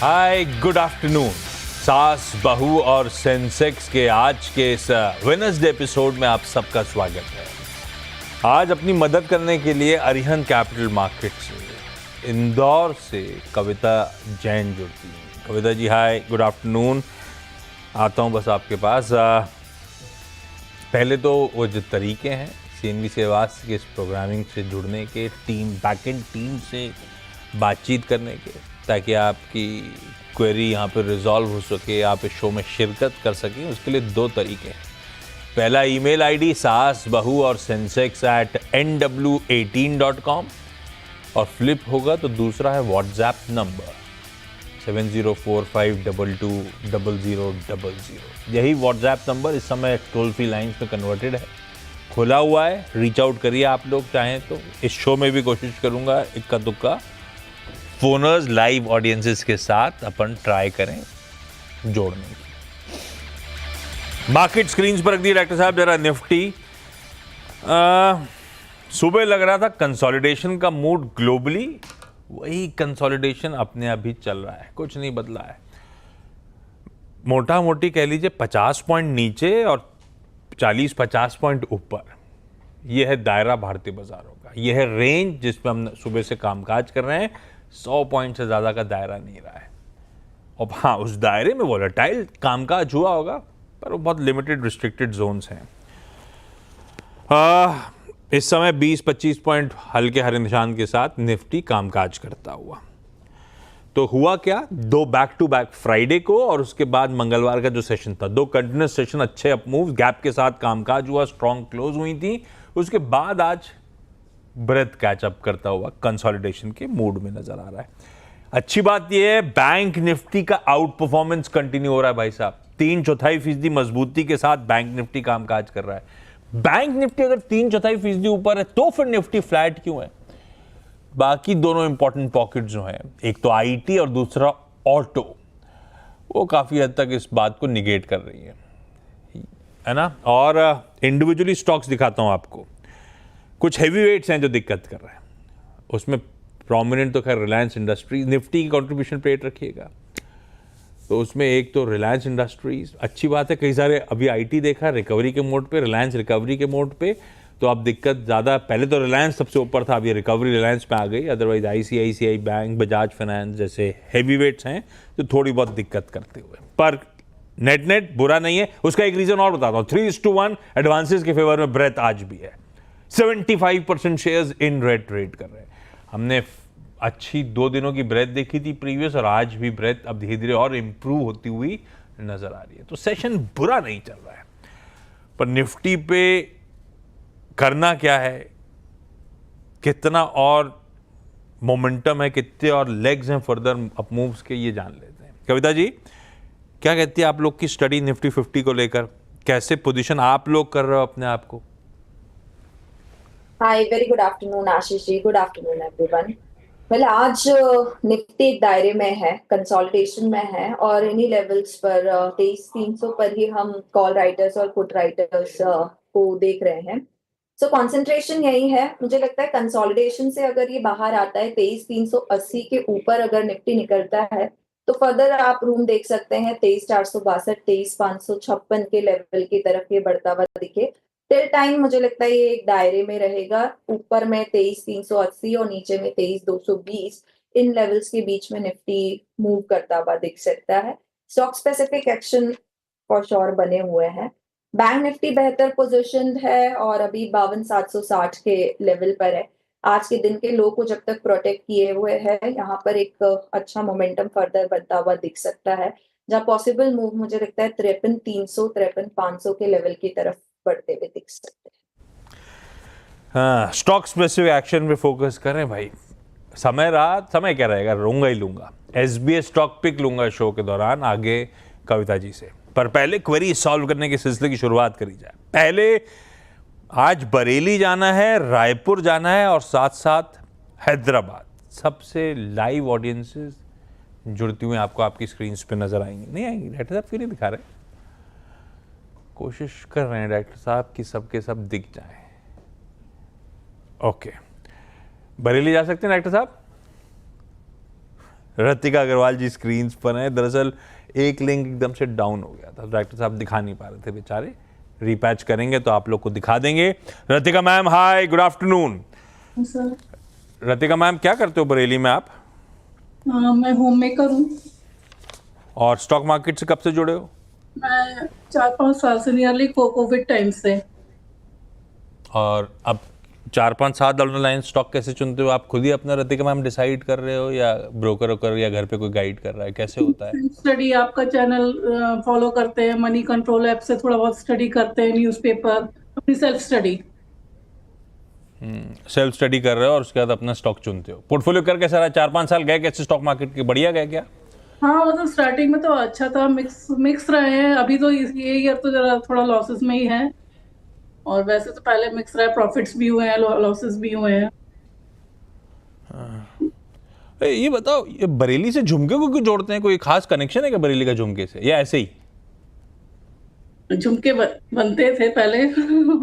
हाय good afternoon. सास बहू और सेंसेक्स के आज के इस वेडनेसडे एपिसोड में आप सबका स्वागत है। आज अपनी मदद करने के लिए अरिहंत कैपिटल मार्केट्स से इंदौर से कविता जैन जुड़ती हैं। Kavita ji hi good afternoon. आता हूँ बस आपके पास। पहले तो वो जो तरीके हैं CNBC सेवास के इस प्रोग्रामिंग से जुड़ने के, टीम बैकएंड टीम से बातचीत करने के, ताकि आपकी क्वेरी यहाँ पे रिजॉल्व हो सके, आप इस शो में शिरकत कर सकें, उसके लिए दो तरीके हैं। पहला ईमेल आईडी सास बहू और sensex@nw18.com और फ्लिप होगा तो दूसरा है व्हाट्सएप नंबर 7045220000। यही व्हाट्सएप नंबर इस समय टोल फ्री लाइन्स में कन्वर्टेड है, खुला हुआ है। रीच आउट करिए आप लोग चाहें तो। इस शो में भी कोशिश करूंगा इक्का दुक्का फोनर्स लाइव ऑडियंसेस के साथ अपन ट्राई करें जोड़ने की। मार्केट स्क्रीन पर रख दी डॉक्टर साहब जरा। निफ्टी सुबह लग रहा था कंसोलिडेशन का मूड ग्लोबली, वही कंसोलिडेशन अपने अभी चल रहा है, कुछ नहीं बदला है। मोटा मोटी कह लीजिए 50 पॉइंट नीचे और 40-50 पॉइंट ऊपर, यह है दायरा भारतीय बाजारों का। यह है रेंज जिसमें हम सुबह से कामकाज कर रहे हैं। 100 पॉइंट से ज़्यादा का दायरा नहीं रहा है। और हाँ, उस दायरे में वॉलेटाइल कामकाज हुआ होगा, पर वो बहुत लिमिटेड रिस्ट्रिक्टेड जोन्स हैं। इस समय 20-25 पॉइंट हल्के हरे निशान के साथ निफ्टी कामकाज करता हुआ। तो हुआ क्या, दो बैक टू बैक फ्राइडे को और उसके बाद मंगलवार का जो सेशन था, दो कंटिन्यूस सेशन अच्छे अप मूव गैप के साथ कामकाज हुआ, स्ट्रॉन्ग क्लोज हुई थी। उसके बाद आज ब्रेथ कैचअप करता हुआ कंसोलिडेशन के मूड में नजर आ रहा है। अच्छी बात यह है बैंक निफ्टी का आउट परफॉर्मेंस कंटिन्यू हो रहा है भाई साहब। 3/4% मजबूती के साथ बैंक निफ्टी कामकाज कर रहा है। बैंक निफ्टी अगर 3/4% ऊपर है तो फिर निफ्टी फ्लैट क्यों है? बाकी दोनों इंपॉर्टेंट पॉकेट जो हैं, एक तो आईटी और दूसरा ऑटो, वो काफी हद तक इस बात को निगेट कर रही है ना। और इंडिविजुअली स्टॉक्स दिखाता हूं आपको। कुछ हैवी वेट्स हैं जो दिक्कत कर रहे हैं, उसमें प्रोमिनेंट तो खैर रिलायंस इंडस्ट्रीज। निफ्टी की कंट्रीब्यूशन प्लेट रखिएगा तो उसमें एक तो रिलायंस इंडस्ट्रीज, अच्छी बात है। कई सारे अभी आईटी देखा रिकवरी के मोड पे, रिलायंस रिकवरी के मोड पे, तो अब दिक्कत ज़्यादा। पहले तो रिलायंस सबसे ऊपर था, अब ये रिकवरी रिलायंस पे आ गई। Otherwise ICICI bank, Bajaj finance जैसे हैवी वेट्स हैं जो थोड़ी बहुत दिक्कत करते हुए, पर नेट नेट बुरा नहीं है। उसका एक रीज़न और बताता हूँ। 3:1 एडवांसेस के फेवर में ब्रेथ आज भी है। 75% शेयर्स इन रेड ट्रेड कर रहे हैं। हमने अच्छी 2 दिनों की ब्रेथ देखी थी प्रीवियस, और आज भी ब्रेथ अब धीरे धीरे और इंप्रूव होती हुई नजर आ रही है। तो सेशन बुरा नहीं चल रहा है, पर निफ्टी पे करना क्या है, कितना और मोमेंटम है, कितने और लेग्स हैं फर्दर अप मूव्स के, ये जान लेते हैं। कविता जी क्या कहती है आप लोग की स्टडी निफ्टी 50 को लेकर? कैसे पोजीशन आप लोग कर रहे हो अपने आप को? Hi, very good afternoon Ashish ji. Good afternoon everyone. Well, आज निफ्टी एक दायरे में है, कंसोलिडेशन में है, और इन्हीं लेवल्स पर 23,300 पर ही हम कॉल राइटर्स और पुट राइटर्स को देख रहे हैं। सो कंसंट्रेशन यही है। मुझे लगता है कंसोलिडेशन से अगर ये बाहर आता है, 23,380 के ऊपर अगर निफ्टी निकलता है, तो फर्दर आप रूम देख सकते हैं 23,462, 23,556 के लेवल की तरफ ये बढ़ता हुआ दिखे। टिल टाइम मुझे लगता है ये एक दायरे में रहेगा। ऊपर में 23,380 और नीचे में 23,220, इन लेवल्स के बीच में निफ्टी मूव करता हुआ दिख सकता है। Stock specific action for sure बने हुए हैं। बैंक निफ्टी बेहतर पोजीशनड है और अभी 52,760 के लेवल पर है। आज के दिन के लो को जब तक प्रोटेक्ट किए हुए है, यहाँ पर एक अच्छा मोमेंटम फर्दर बनता हुआ दिख सकता है, जहाँ पॉसिबल मूव मुझे लगता है 53,300, 53,500 के लेवल की तरफ बढ़ते हुए दिख सकते हैं। हाँ, स्टॉक स्पेसिफिक एक्शन पे फोकस करें भाई। समय रहा, समय क्या रहेगा, लूंगा ही लूंगा। SBI स्टॉक पिक लूंगा शो के दौरान आगे कविता जी से। पर पहले क्वेरी सॉल्व करने के सिलसिले की शुरुआत करी जाए। पहले आज बरेली जाना है, रायपुर जाना है और साथ साथ हैदराबाद। सबसे लाइव ऑडियंसेस जुड़ती हुई आपको आपकी स्क्रीन पे नजर आएंगी। नहीं आएंगी डॉक्टर साहब, क्यों नहीं दिखा रहे? कोशिश कर रहे हैं डॉक्टर साहब कि सबके सब दिख जाए। ओके, बरेली जा सकते हैं डॉक्टर साहब? रतिका अग्रवाल जी स्क्रीन पर हैं। दरअसल एक लिंक एकदम से डाउन हो गया था, डायरेक्टर साहब दिखा नहीं पा रहे थे बेचारे। रीपैच करेंगे तो आप लोग को दिखा देंगे। Ratika ma'am hi, good afternoon. Sir Ratika ma'am क्या करते हो बरेली में आप? मैं होम मेकर हूँ। और स्टॉक मार्केट से कब से जुड़े हो? मैं 4-5 साल से, नियरली कोविड टाइम से। और अब 4-5 साल डाउन द लाइन स्टॉक कैसे चुनते हो आप? खुद ही अपना रतिका मैम डिसाइड कर रहे हो या ब्रोकर वोकर या घर पे कोई गाइड कर रहा है, कैसे होता है? स्टडी, आपका चैनल फॉलो करते हैं, मनी कंट्रोल ऐप से थोड़ा बहुत स्टडी करते हैं, न्यूज़पेपर, अपनी सेल्फ स्टडी। सेल्फ स्टडी कर रहे हो और उसके बाद अपना स्टॉक चुनते हो। पोर्टफोलियो कर कैसा रहा? 4-5 साल गए कैसे स्टॉक मार्केट के? बढ़िया गए क्या? हाँ, मतलब स्टार्टिंग में तो अच्छा था, मिक्स रहे हैं। अभी तो ये ईयर तो जरा थोड़ा लॉसेस में ही है, और वैसे तो पहले मिक्स रहा है, प्रॉफिट्स भी हुए हैं, लॉसेस भी हुए हैं। ये बताओ, ये बरेली से झुमके को क्यों जोड़ते हैं? कोई खास कनेक्शन है क्या बरेली का झुमके से, या ऐसे ही? झुमके बनते थे पहले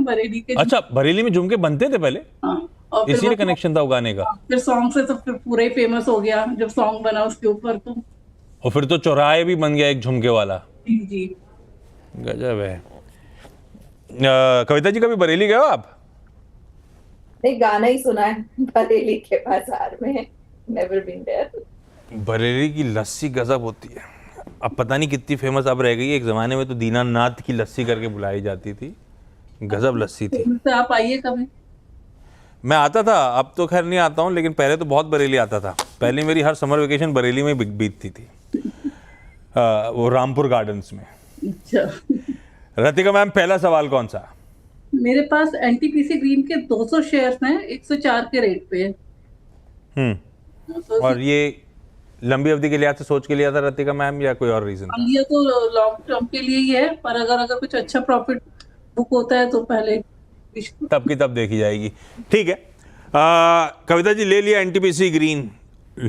बरेली के। अच्छा, बरेली में झुमके बनते थे पहले, हाँ, और फिर इसीलिए कनेक्शन था उगाने का। फिर सॉन्ग से तो फिर पूरा ही फेमस हो गया, जब सॉन्ग बना उसके ऊपर तो। और फिर तो चौराहे भी बन गया एक झुमके वाला। जी जी। गजब है। कविता जी कभी बरेली गए हो आप? नहीं, गाना ही सुना है बरेली के बाजार में, नेवर बीन देयर। बरेली की लस्सी गजब होती है। अब पता नहीं कितनी फेमस अब रह गई है, एक जमाने में तो दीनानाथ की लस्सी करके बुलाई जाती थी, गजब लस्सी थी। तो आप आइए कभी। मैं आता था, अब तो खैर नहीं आता हूँ, लेकिन पहले तो बहुत बरेली आता था। पहले मेरी हर समर वेकेशन बरेली में बीतती थी, वो रामपुर गार्डन्स में। अच्छा, रतिका मैम पहला सवाल कौन सा? मेरे पास एनटीपीसी ग्रीन के 200 शेयर्स हैं 104 के रेट पे। तो और ये लंबी अवधि के लिहाज से सोच के लिया था रतिका मैम, या कोई और रीजन था? ये तो लॉन्ग टर्म के लिए ही है, पर अगर कुछ अच्छा प्रॉफिट बुक होता है तो पहले तब की तब देखी जाएगी। ठीक है। कविता जी ले लिया एनटीपीसी ग्रीन।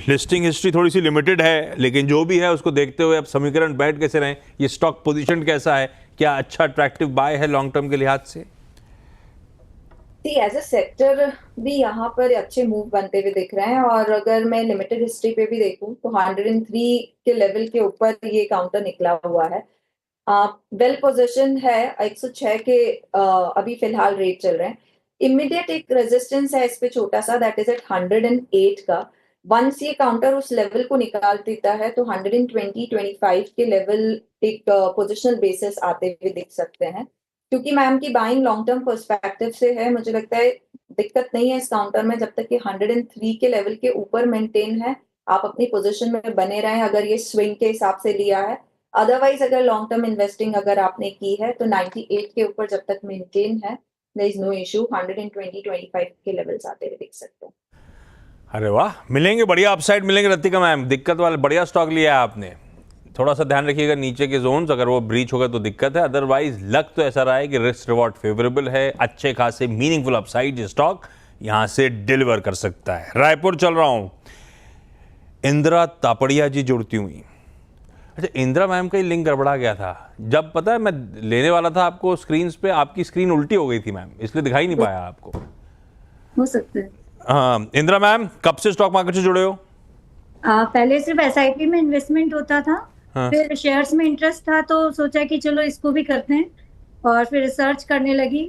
लिस्टिंग हिस्ट्री थोड़ी सी लिमिटेड है, लेकिन जो भी है उसको देखते हुए अब समीकरण बैठ कैसे रहे, ये स्टॉक पोजीशन कैसा है, क्या अच्छा अट्रैक्टिव बाय है लॉन्ग टर्म के लिहाज से? एज अ सेक्टर भी यहाँ पर अच्छे मूव बनते हुए दिख रहे हैं, और अगर मैं लिमिटेड हिस्ट्री पे भी देखूं तो 103 के लेवल के ऊपर ये काउंटर निकला हुआ है। वेल पोजीशन है, 106 के अभी फिलहाल रेट चल रहे हैं। इमीडिएट एक रेजिस्टेंस है इस पे छोटा सा, दैट इज एट 108 का। वंस ये काउंटर उस लेवल को निकाल देता है तो 120-25 के लेवल एक पोजिशनल बेसिस आते हुए दिख सकते हैं। क्योंकि मैम की बाइंग लॉन्ग टर्म पर्सपेक्टिव से है, मुझे लगता है दिक्कत नहीं है इस काउंटर में, जब तक कि 103 के लेवल के ऊपर मेंटेन है, आप अपनी पोजीशन में बने रहें अगर ये स्विंग के हिसाब से लिया है। अदरवाइज अगर लॉन्ग टर्म इन्वेस्टिंग अगर आपने की है तो 98 के ऊपर जब तक मेंटेन है, देयर इज नो इशू, 120-25 के लेवल्स आते हुए दिख सकते हैं। अरे वाह, मिलेंगे बढ़िया अपसाइड मिलेंगे रतिका मैम। दिक्कत वाला बढ़िया स्टॉक लिया है आपने। थोड़ा सा ध्यान रखिएगा नीचे के जोन्स, अगर वो ब्रीच होगा तो दिक्कत है, अदरवाइज लक तो ऐसा रहा है कि रिस्क रिवॉर्ड फेवरेबल है, अच्छे खासे मीनिंगफुल अपसाइड स्टॉक यहां से डिलीवर कर सकता है। रायपुर चल रहा हूं, इंदिरा तापड़िया जी जुड़ती हुई। अच्छा, इंदिरा मैम का ही लिंक गड़बड़ा गया था। जब पता है मैं लेने वाला था आपको स्क्रीन पे, आपकी स्क्रीन उल्टी हो गई थी मैम, इसलिए दिखाई नहीं पाया आपको। हो सकता है। हाँ, इंदिरा मैम कब से स्टॉक मार्केट से जुड़े हो? पहले सिर्फ एसआईपी में इन्वेस्टमेंट होता था। हाँ। फिर शेयर्स में इंटरेस्ट था तो सोचा कि चलो इसको भी करते हैं, और फिर रिसर्च करने लगी,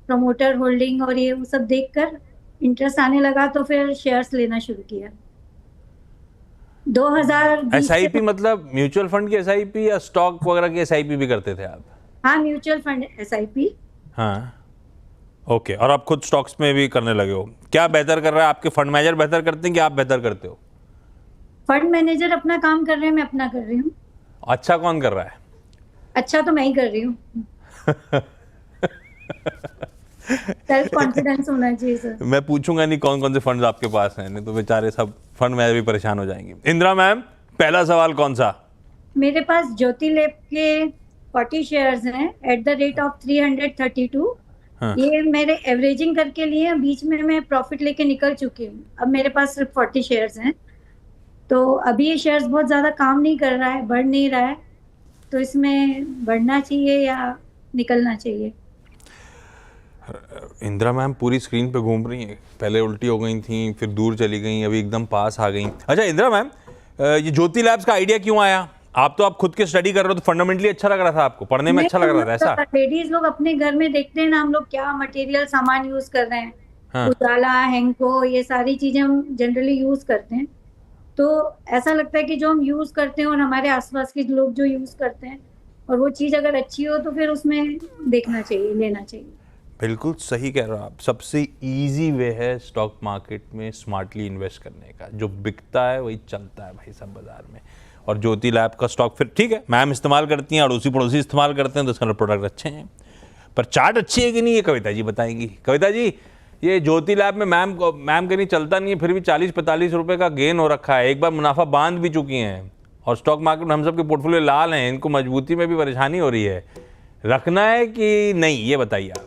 प्रमोटर होल्डिंग और ये वो सब देखकर इंटरेस्ट आने लगा तो फिर शेयर्स लेना शुरू किया। 2020 एसआईपी मतलब म्यूचुअल फंड की एसआईपी या स्टॉक वगैरह की एसआईपी भी करते थे आप? हाँ, म्यूचुअल फंड एसआईपी। हाँ, ओके। और आप खुद स्टॉक्स में भी करने लगे हो। क्या बेहतर कर रहा है, आपके फंड मैनेजर बेहतर करते हैं कि आप बेहतर करते हो? फंड मैनेजर अपना काम कर रहे हैं, मैं अपना कर रही हूँ। अच्छा कौन कर रहा है? अच्छा तो मैं ही कर रही हूँ। सेल्फ कॉन्फिडेंस होना चाहिए सर। मैं पूछूंगा नहीं कौन कौन से फंड्स आपके पास हैं, नहीं तो बेचारे सब फंड मैनेजर भी परेशान हो जाएंगे। इंदिरा मैम पहला सवाल कौन सा? मेरे पास ज्योति लैब के 40 शेयर्स हैं एट द रेट ऑफ 332। हाँ। ये मेरे एवरेजिंग करके लिए, बीच में मैं प्रॉफिट लेके निकल चुकी हूँ। अब मेरे पास सिर्फ 40 शेयर्स हैं, तो अभी ये शेयर्स बहुत ज़्यादा काम नहीं कर रहा है, बढ़ नहीं रहा है, तो इसमें बढ़ना चाहिए या निकलना चाहिए? इंदिरा मैम पूरी स्क्रीन पे घूम रही हैं, पहले उल्टी हो गई थी, फिर दूर चली गई, अभी एकदम पास आ गई। अच्छा इंदिरा मैम, ये ज्योति लैब्स का आइडिया क्यों आया? आप खुद के स्टडी कर रहे हो तो फंडामेंटली अच्छा लग रहा था आपको, पढ़ने में अच्छा लग रहा था ऐसा? लेडीज लोग अपने घर में देखते हैं ना हम लोग क्या मटेरियल सामान यूज कर रहे हैं, हाँ। उजाला, हेंको, ये सारी चीजें हम जनरली यूज करते हैं। तो ऐसा लगता है कि जो हम यूज करते हैं और हमारे आसपास के लोग जो यूज करते हैं और वो चीज अगर अच्छी हो तो फिर उसमें देखना चाहिए, लेना चाहिए। बिल्कुल सही कह रहे हो आप। सबसे इजी वे है स्टॉक मार्केट में स्मार्टली इन्वेस्ट करने का। जो बिकता है वही चलता है भाई सब बाजार में। और ज्योति लैब का स्टॉक फिर ठीक है, मैम इस्तेमाल करती हैं, अड़ोसी पड़ोसी इस्तेमाल करते हैं, तो इसका प्रोडक्ट अच्छे हैं। पर चार्ट अच्छी है कि नहीं, ये कविता जी बताएंगी। कविता जी, ये ज्योति लैब में मैम के नहीं चलता नहीं है, फिर भी 40-45 रुपए का गेन हो रखा है। एक बार मुनाफा बांध भी चुकी हैं और स्टॉक मार्केट में हम सब के पोर्टफोलियो लाल हैं, इनको मजबूती में भी परेशानी हो रही है। रखना है कि नहीं, ये बताइए आप।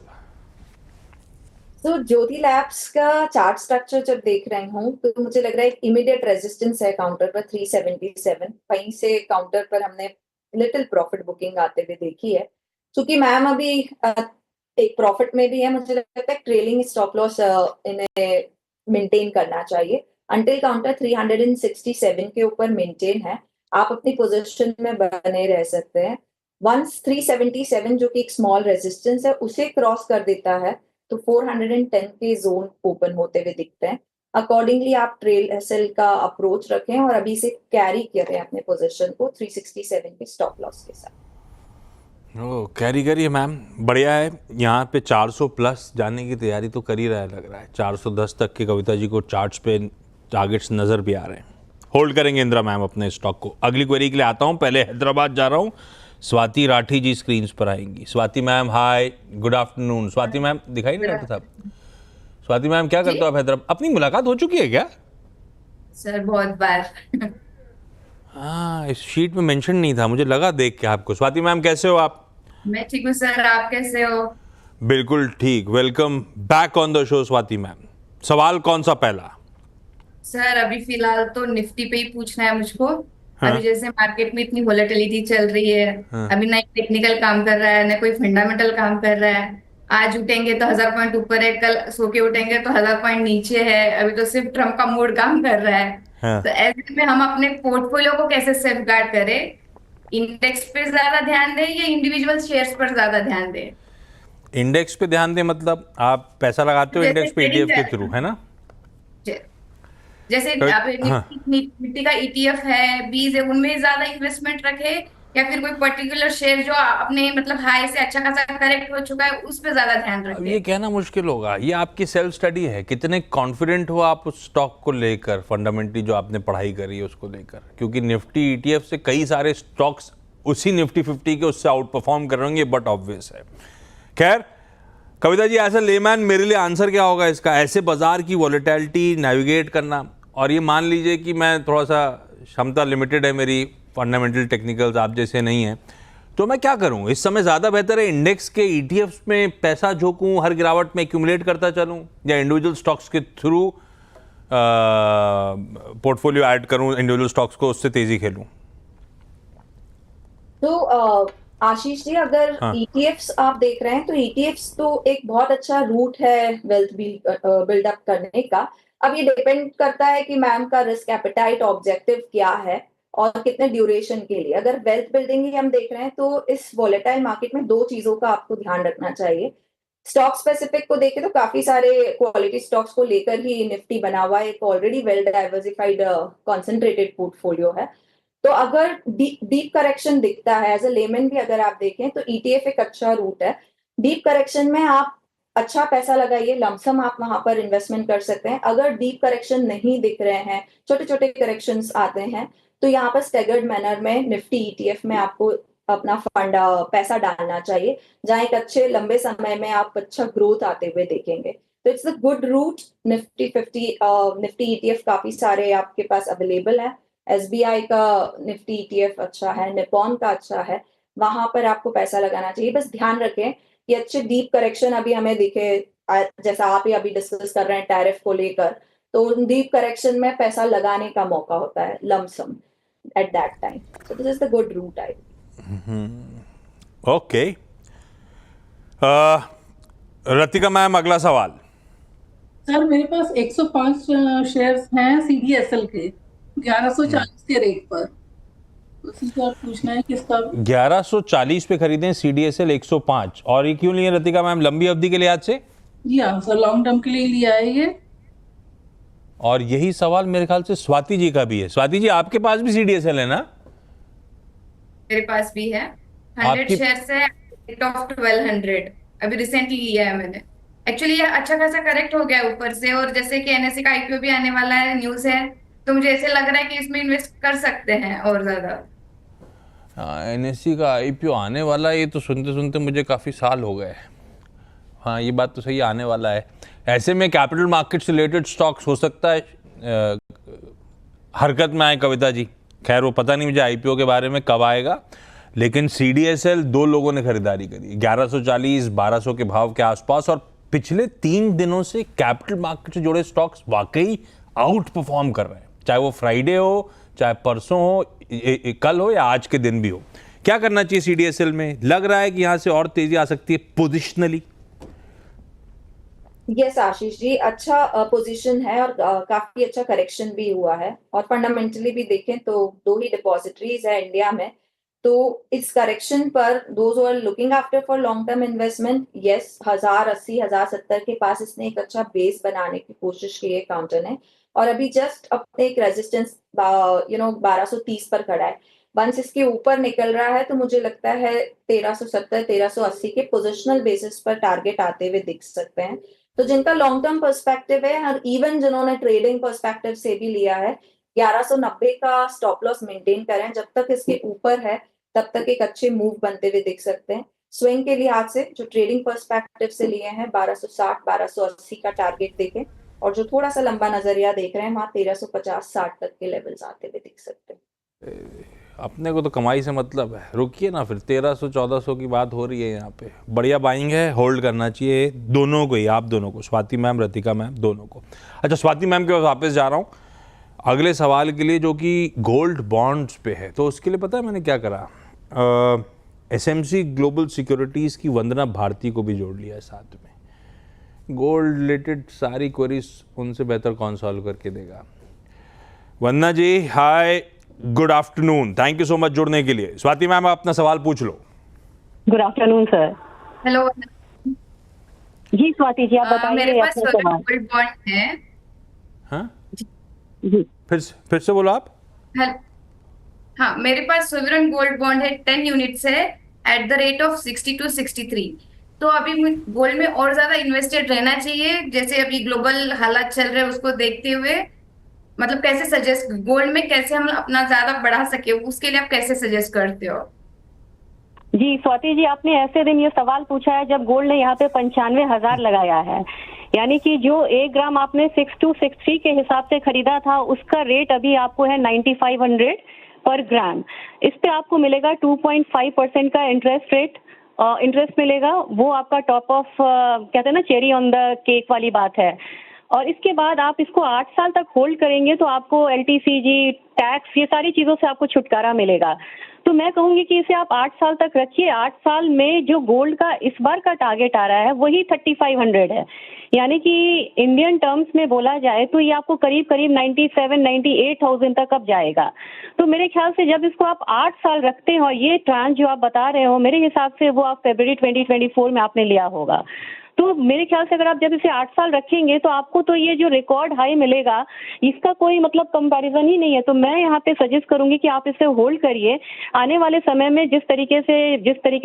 तो ज्योति लैब्स का चार्ट स्ट्रक्चर जब देख रही हूँ तो मुझे लग रहा है एक इमीडिएट रेजिस्टेंस है काउंटर पर 377। वहीं से काउंटर पर हमने लिटिल प्रॉफिट बुकिंग आते हुए देखी है। क्योंकि मैम अभी एक प्रॉफिट में भी है, मुझे लगता है ट्रेलिंग स्टॉप लॉस इन्हें मेंटेन करना चाहिए अंटिल काउंटर 367 के ऊपर मेंटेन है। आप अपनी पोजीशन में बने रह सकते हैं। वंस 377 जो कि एक स्मॉल रेजिस्टेंस है उसे क्रॉस कर देता है तो 410 के जोन ओपन होते हुए दिखते हैं। अकॉर्डिंगली आप ट्रेल एसएल का अप्रोच रखें और अभी से कैरी करें अपने पोजीशन को 367 के स्टॉप लॉस के साथ। कैरी करिए मैम, बढ़िया है। यहाँ पे 400 प्लस जाने की तैयारी तो कर ही रहा है, लग रहा है 410 तक के कविता जी को चार्ट्स पे टारगेट्स नज़र भी आ रहे हैं। होल्ड करेंगे इंदिरा मैम अपने स्टॉक को। अगली क्वेरी के लिए आता हूँ, पहले हैदराबाद जा रहा हूँ। स्वाति राठी जी स्क्रीन पर आएंगी। Swati ma'am hi, good afternoon. Swati ma'am दिखाई नहीं डॉक्टर साहब? स्वाति मैम क्या करते हो आप हैदराबाद? अपनी मुलाकात हो चुकी है क्या सर? बहुत बार। हाँ, इस शीट में मेंशन नहीं था, मुझे लगा देख के आपको। स्वाति मैम कैसे हो आप? मैं ठीक हूँ सर, आप कैसे हो? बिल्कुल ठीक। Welcome back on the show Swati ma'am. सवाल कौन सा पहला? सर अभी फिलहाल तो निफ्टी पे ही पूछना है मुझको। हाँ। अभी जैसे मार्केट में इतनी वोलेटिलिटी चल रही है, हाँ। अभी ना टेक्निकल काम कर रहा है ना कोई फंडामेंटल काम कर रहा है। आज उठेंगे तो 1000 पॉइंट ऊपर है, कल सो के उठेंगे तो 1000 पॉइंट नीचे है। अभी तो सिर्फ ट्रम्प का मूड काम कर रहा है। हाँ। तो ऐसे में हम अपने पोर्टफोलियो को कैसे सेफ गार्ड करें? इंडेक्स पे ज्यादा ध्यान दें या इंडिविजुअल शेयर्स पर ज्यादा ध्यान दें? इंडेक्स पे ध्यान दें मतलब आप पैसा लगाते हो इंडेक्स पे ETF के थ्रू, है ना? जैसे निफ्टी का ETF है, बीज है, उनमें ज्यादा इन्वेस्टमेंट रखे या फिर कोई पर्टिकुलर शेयर जो अपने मतलब हाई से अच्छा खासा करेक्ट हो चुका है उस पे ज्यादा ध्यान अब रखे? ये कहना मुश्किल होगा, ये आपकी सेल्फ स्टडी है। कितने कॉन्फिडेंट हो आप उस स्टॉक को लेकर, फंडामेंटली जो आपने पढ़ाई करी है उसको लेकर। क्योंकि निफ्टी ETF से कई सारे स्टॉक्स उसी निफ्टी 50 के उससे आउट परफॉर्म कर रहे होंगे, बट ऑब्वियस है। खैर Kavita ji, as a layman मेरे लिए आंसर क्या होगा इसका? ऐसे बाजार की वॉलेटिलिटी नेविगेट करना, और ये मान लीजिए कि मैं थोड़ा सा क्षमता लिमिटेड है मेरी, फंडामेंटल टेक्निकल्स आप जैसे नहीं हैं, तो मैं क्या करूं? इस समय ज़्यादा बेहतर है इंडेक्स के ETFs में पैसा झोंकूं, हर गिरावट में एक्यूमुलेट करता चलूं, या इंडिविजुअल स्टॉक्स के थ्रू पोर्टफोलियो ऐड करूं इंडिविजुअल स्टॉक्स को, उससे तेजी खेलूं? तो आशीष जी, अगर हाँ। ETFs आप देख रहे हैं तो ETFs तो एक बहुत अच्छा रूट है वेल्थ बिल्डअप करने का। अब ये डिपेंड करता है कि मैम का रिस्क एपेटाइट ऑब्जेक्टिव क्या है और कितने ड्यूरेशन के लिए। अगर वेल्थ बिल्डिंग ही हम देख रहे हैं तो इस वोलेटाइल मार्केट में दो चीजों का आपको ध्यान रखना चाहिए। स्टॉक स्पेसिफिक को देखें तो काफी सारे क्वालिटी स्टॉक्स को लेकर ही निफ्टी बना हुआ है, एक already well diversified concentrated portfolio है। तो अगर डीप करेक्शन दिखता है, एज ए लेमन भी अगर आप देखें तो ETF एक अच्छा रूट है। डीप करेक्शन में आप अच्छा पैसा लगाइए, लमसम आप वहां पर इन्वेस्टमेंट कर सकते हैं। अगर डीप करेक्शन नहीं दिख रहे हैं, छोटे छोटे करेक्शंस आते हैं, तो यहाँ पर स्टेगर्ड मैनर में निफ्टी ETF में आपको अपना फंड पैसा डालना चाहिए, जहां एक अच्छे लंबे समय में आप अच्छा ग्रोथ आते हुए देखेंगे। तो it's a good route. Nifty 50 Nifty ETF काफी सारे आपके पास अवेलेबल है। SBI का निफ्टी ETF अच्छा है, निपॉन का अच्छा है, वहां पर आपको पैसा लगाना चाहिए। बस ध्यान रखें कि अच्छे डीप करेक्शन अभी हमें दिखे, जैसा आप ही अभी डिस्कस कर रहे हैं टैरिफ को लेकर, तो डीप करेक्शन में पैसा लगाने का मौका होता है lump sum at that time. So this is the good route I. Okay, Ratika ma'am अगला सवाल। सर मेरे पास 105 शेयर्स हैं CDSL के। 1140 के रेट पर। उसी का पूछना है किसका। 1140 पे खरीदें CDSL 105, और ये क्यों लिए रतिका मैम? लंबी अवधि के लिहाज से? जी हाँ सर, लॉन्ग टर्म के लिए लिया है ये। और यही सवाल मेरे ख्याल से स्वाति जी का भी है। स्वाति जी, आपके पास भी CDSL है ना? मेरे पास भी है, 100 शेयर्स है, रेट ऑफ 1200। अभी रिसेंटली लिया है मैंने। एक्चुअली ये अच्छा खासा करेक्ट हो गया है ऊपर से, और जैसे कि NSE का IPO भी आने वाला है, न्यूज है, तो मुझे ऐसे लग रहा है कि इसमें इन्वेस्ट कर सकते हैं और ज्यादा। NSE का IPO आने वाला है, ये तो सुनते सुनते मुझे काफ़ी साल हो गए। हाँ, ये बात तो सही, आने वाला है। ऐसे में कैपिटल मार्केट से रिलेटेड स्टॉक्स हो सकता है हरकत में आए कविता जी। खैर वो पता नहीं मुझे IPO के बारे में कब आएगा, लेकिन CDSL 2 लोगों ने खरीदारी करी 1140 1200 के भाव के आसपास, और पिछले 3 दिनों से कैपिटल मार्केट से जुड़े स्टॉक्स वाकई आउट परफॉर्म कर रहे हैं, चाहे वो फ्राइडे हो, चाहे परसों हो, कल हो या आज के दिन भी हो। क्या करना चाहिए CDSL में? लग रहा है कि यहां से और तेजी आ सकती है पोजिशनली। यस आशीष जी, अच्छा पोजीशन है और काफी अच्छा करेक्शन भी हुआ है, और फंडामेंटली भी देखें तो 2 ही डिपॉजिटरीज है इंडिया में। तो इस करेक्शन पर those who are looking after for long term investment, yes 1080 1070 के पास इसने एक अच्छा बेस बनाने की कोशिश की है काउंटर ने, और अभी जस्ट अपने एक रेजिस्टेंस 1230 पर खड़ा है। वंस इसके ऊपर निकल रहा है तो मुझे लगता है 1370 1380 के पोजिशनल बेसिस पर टारगेट आते हुए दिख सकते हैं। तो जिनका लॉन्ग टर्म पर्सपेक्टिव है, और इवन जिन्होंने ट्रेडिंग पर्सपेक्टिव से भी लिया है, 1190 का स्टॉप लॉस मेंटेन करें। जब तक इसके ऊपर है तब तक एक अच्छे मूव बनते हुए दिख सकते हैं। स्विंग के लिहाज से जो ट्रेडिंग पर्सपेक्टिव से लिए हैं 1260 1280 का टारगेट देखें, और जो थोड़ा सा लंबा नजरिया देख रहे हैं वहां 1350 60 तक के लेवल्स आते हुए दिख सकते हैं। अपने को तो कमाई से मतलब है, रुकिए ना फिर। 1300 1400 की बात हो रही है यहाँ पे, बढ़िया बाइंग है, होल्ड करना चाहिए दोनों को ही, आप दोनों को, स्वाति मैम रतिका मैम दोनों को। अच्छा, स्वाति मैम के पास वापस जा रहा हूँ अगले सवाल के लिए, जो कि गोल्ड बॉन्ड्स पे है। तो उसके लिए पता है मैंने क्या करा? SMC ग्लोबल सिक्योरिटीज़ की वंदना भारती को भी जोड़ लिया है साथ में। गोल्ड रिलेटेड सारी क्वेरीज उनसे बेहतर कौन सॉल्व करके देगा। Vandana ji, hi, good afternoon, thank you so much जुड़ने के लिए। स्वाति मैम, आप अपना सवाल पूछ लो। Good afternoon sir. Hello ji Swati ji, आप बताइए। मेरे पास गोल्ड बॉन्ड है। हाँ जी, फिर से बोलो आप। हाँ, मेरे पास सोवरेन गोल्ड बॉन्ड है, 10 यूनिट्स है, एट द रेट ऑफ 62 63। तो अभी गोल्ड में और ज्यादा इन्वेस्टेड रहना चाहिए, जैसे अभी ग्लोबल हालात चल रहे हैं उसको देखते हुए, मतलब कैसे सजेस्ट, गोल्ड में कैसे हम अपना ज्यादा बढ़ा सके, उसके लिए आप कैसे सजेस्ट करते हो? जी स्वाति जी, आपने ऐसे दिन ये सवाल पूछा है जब गोल्ड ने यहाँ पे 95,000 लगाया है, यानी कि जो 1 ग्राम आपने 6263 के हिसाब से खरीदा था, उसका रेट अभी आपको है 9500 पर ग्राम। इस पे आपको मिलेगा 2.5% का इंटरेस्ट मिलेगा। वो आपका टॉप ऑफ कहते हैं ना, चेरी ऑन द केक वाली बात है। और इसके बाद आप इसको 8 साल तक होल्ड करेंगे तो आपको LTCG, टैक्स, ये सारी चीजों से आपको छुटकारा मिलेगा। तो मैं कहूंगी कि इसे आप 8 साल तक रखिए। 8 साल में जो गोल्ड का इस बार का टारगेट आ रहा है वही 3500 है, यानी कि इंडियन टर्म्स में बोला जाए तो ये आपको करीब करीब 97-98,000 तक अब जाएगा। तो मेरे ख्याल से जब इसको आप 8 साल रखते हैं, और ये ट्रांस जो आप बता रहे हो, मेरे हिसाब से वो आप फरवरी 2024 में आपने लिया होगा, तो मेरे ख्याल से अगर आप जब इसे 8 साल रखेंगे तो आपको तो ये जो रिकॉर्ड हाई मिलेगा, इसका कोई मतलब कंपैरिजन ही नहीं है। तो मैं यहाँ पे सजेस्ट करूंगी कि आप इसे होल्ड करिए। आने वाले समय में जिस तरीके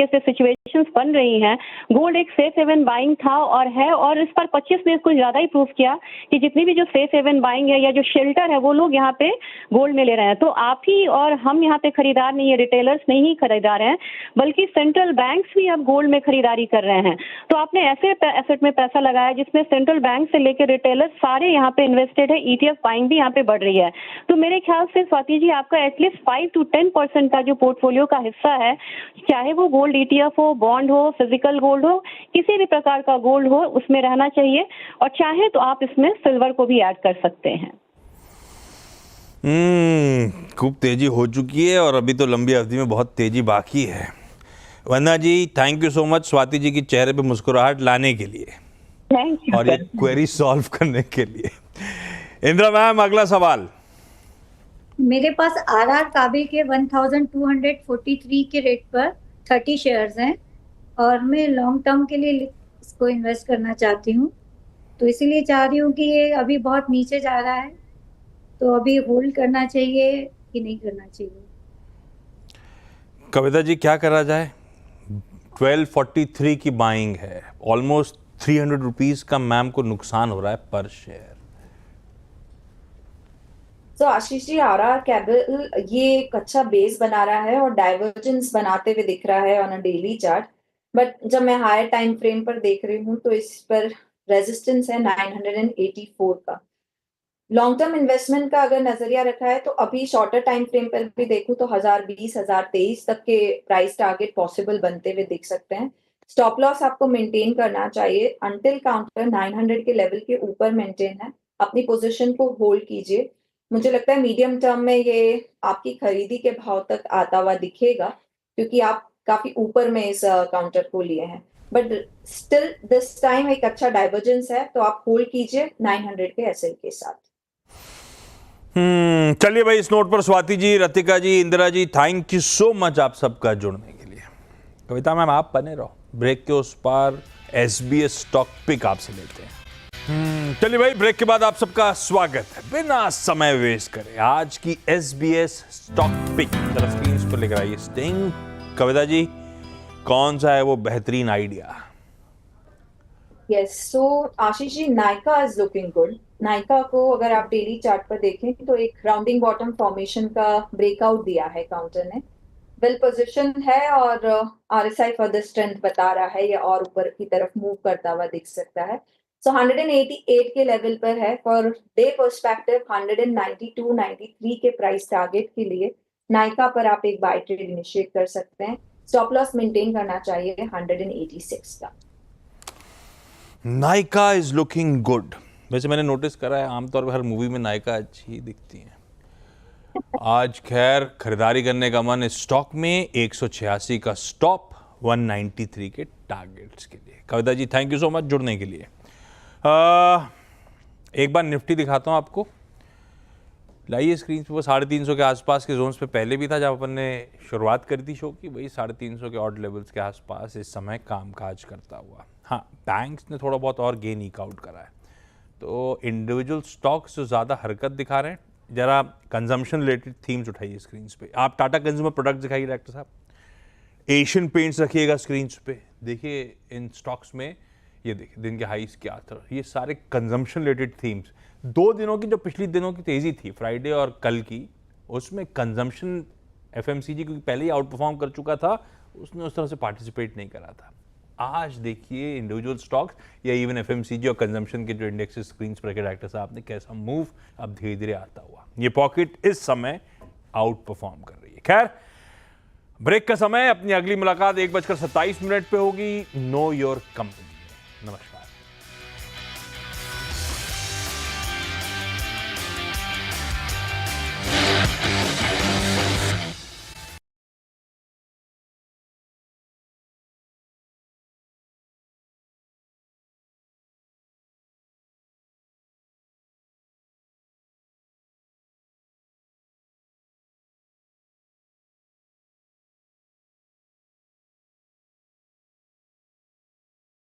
से सिचुएशंस बन रही हैं, गोल्ड एक सेफ हेवन बाइंग था और है, और इस पर 25 ने इसको ज्यादा ही प्रूव किया कि जितनी भी जो सेफ हेवन बाइंग है या जो शेल्टर है, वो लोग यहाँ पे गोल्ड में ले रहे हैं। तो आप ही और हम यहाँ पे खरीदार नहीं है, रिटेलर्स नहीं ही खरीदार हैं, बल्कि सेंट्रल बैंक्स भी अब गोल्ड में खरीदारी कर रहे हैं। तो आपने ऐसे एसेट में पैसा लगाया जिसमें सेंट्रल बैंक से लेकर रिटेलर सारे यहाँ पे इन्वेस्टेड है, ETF बाइंग भी यहाँ पे बढ़ रही है। तो मेरे ख्याल से स्वाति जी, आपका एटलीस्ट 5 to 10% का जो पोर्टफोलियो का हिस्सा है, चाहे वो गोल्ड ETF हो, बॉन्ड हो, फिजिकल गोल्ड हो, किसी भी प्रकार का गोल्ड हो, उसमें रहना चाहिए। और चाहे तो आप इसमें सिल्वर को भी ऐड कर सकते हैं। खूब तेजी हो चुकी है और अभी तो लंबी अवधि में बहुत तेजी बाकी है। Vandana ji, thank you so much Swati ji की चेहरे पे मुस्कुराहट लाने के लिए, थैंक यू और ये क्वेरी सॉल्व करने के लिए। इंदिरा मैम, अगला सवाल। मेरे पास RR काबे के 1243 के रेट पर 30 शेयर्स हैं और मैं लॉन्ग टर्म के लिए इसको इन्वेस्ट करना चाहती हूँ, तो इसीलिए चाह रही हूँ कि ये अभी बहुत नीचे जा रहा है, तो अभी होल्ड करना चाहिए कि नहीं करना चाहिए। कविता जी क्या करा जाए? 1243 की बाइंग है, ऑलमोस्ट 300 रुपीज का मैम को नुकसान हो रहा है पर शेयर। तो आशीष जी, RR कैबल ये एक अच्छा बेस बना रहा है और डाइवर्जेंस बनाते हुए दिख रहा है on a daily chart, but जब मैं हायर टाइम फ्रेम पर देख रही हूँ तो इस पर रेजिस्टेंस है 984 का। लॉन्ग टर्म इन्वेस्टमेंट का अगर नजरिया रखा है तो अभी शॉर्टर टाइम फ्रेम पर भी देखूं तो 1020 1023 तक के प्राइस टारगेट पॉसिबल बनते हुए दिख सकते हैं। स्टॉप लॉस आपको मेंटेन करना चाहिए अंटिल काउंटर 900 के लेवल के ऊपर मेंटेन है। अपनी पोजीशन को होल्ड कीजिए। मुझे लगता है मीडियम टर्म में ये आपकी खरीदी के भाव तक आता हुआ दिखेगा, क्योंकि आप काफी ऊपर में इस काउंटर को लिए हैं, बट स्टिल दिस टाइम एक अच्छा डाइवर्जेंस है, तो आप होल्ड कीजिए 900 के एसएल के साथ। चलिए भाई, इस नोट पर स्वाति जी, रतिका जी, Indira ji, thank you so much आप सबका जुड़ने के लिए। कविता मैम आप बने रहो, ब्रेक के उस पार SBS स्टॉक पिक आपसे लेते हैं। चलिए भाई, ब्रेक के बाद आप सबका स्वागत है। बिना समय वेस्ट करे आज की SBS स्टॉक पिक जरा स्क्रीन पर लेकर आइए। स्टिंग कविता जी, कौन सा है वो बेहतरीन idea? Yes, so Ashish ji, Nykaa is looking good. Nykaa को अगर आप डेली चार्ट पर देखें तो एक राउंडिंग बॉटम फॉर्मेशन का ब्रेकआउट दिया है काउंटर ने, वेल पोजीशन है और RSI फर्दर स्ट्रेंथ बता रहा है, या और ऊपर की तरफ मूव करता हुआ दिख सकता है। सो 188 के लेवल पर है। फॉर डे पर्सपेक्टिव 192 93 के प्राइस टारगेट के लिए नायका पर आप एक बाय ट्रेड इनिशिएट कर सकते हैं। स्टॉप लॉस मेंटेन करना चाहिए 186 का। Nykaa is looking good. वैसे मैंने नोटिस करा है आमतौर पर हर मूवी में नायका अच्छी दिखती है। आज खैर खरीदारी करने का मन इस स्टॉक में, 186 का स्टॉप, 193 के टारगेट्स के लिए। Kavita ji thank you so much जुड़ने के लिए। एक बार निफ्टी दिखाता हूँ आपको, लाइए स्क्रीन पर। 350 के आसपास के जोन्स पे पहले भी था जब अपन ने शुरुआत करी थी शो की, वही 350 के ऑड लेवल्स के आसपास इस समय कामकाज करता हुआ। हाँ, बैंक्स ने थोड़ा बहुत और गेन ईक आउट करा है, तो इंडिविजुअल स्टॉक्स जो ज़्यादा हरकत दिखा रहे हैं, जरा कंजम्पशन रिलेटेड थीम्स उठाइए स्क्रीन पे। आप टाटा कंज्यूमर प्रोडक्ट्स दिखाइए डायरेक्टर साहब, एशियन पेंट्स रखिएगा स्क्रीन पे। देखिए इन स्टॉक्स में ये देखिए दिन के हाईस क्या था, ये सारे कंजम्पशन रिलेटेड थीम्स। 2 दिनों की जो पिछली दिनों की तेज़ी थी, फ्राइडे और कल की, उसमें कंजम्पशन FMCG क्योंकि पहले ही आउट परफॉर्म कर चुका था, उसने उस तरह से पार्टिसिपेट नहीं करा था। आज देखिए इंडिविजुअल स्टॉक्स या इवन FMCG और कंजम्पशन के जो इंडेक्सेस स्क्रीन पर रखे डायरेक्टर साहब ने, कैसा मूव अब धीरे धीरे आता हुआ। ये पॉकेट इस समय आउट परफॉर्म कर रही है। खैर, ब्रेक का समय, अपनी अगली मुलाकात 1:27 पे होगी नो योर कंपनी। नमस्कार।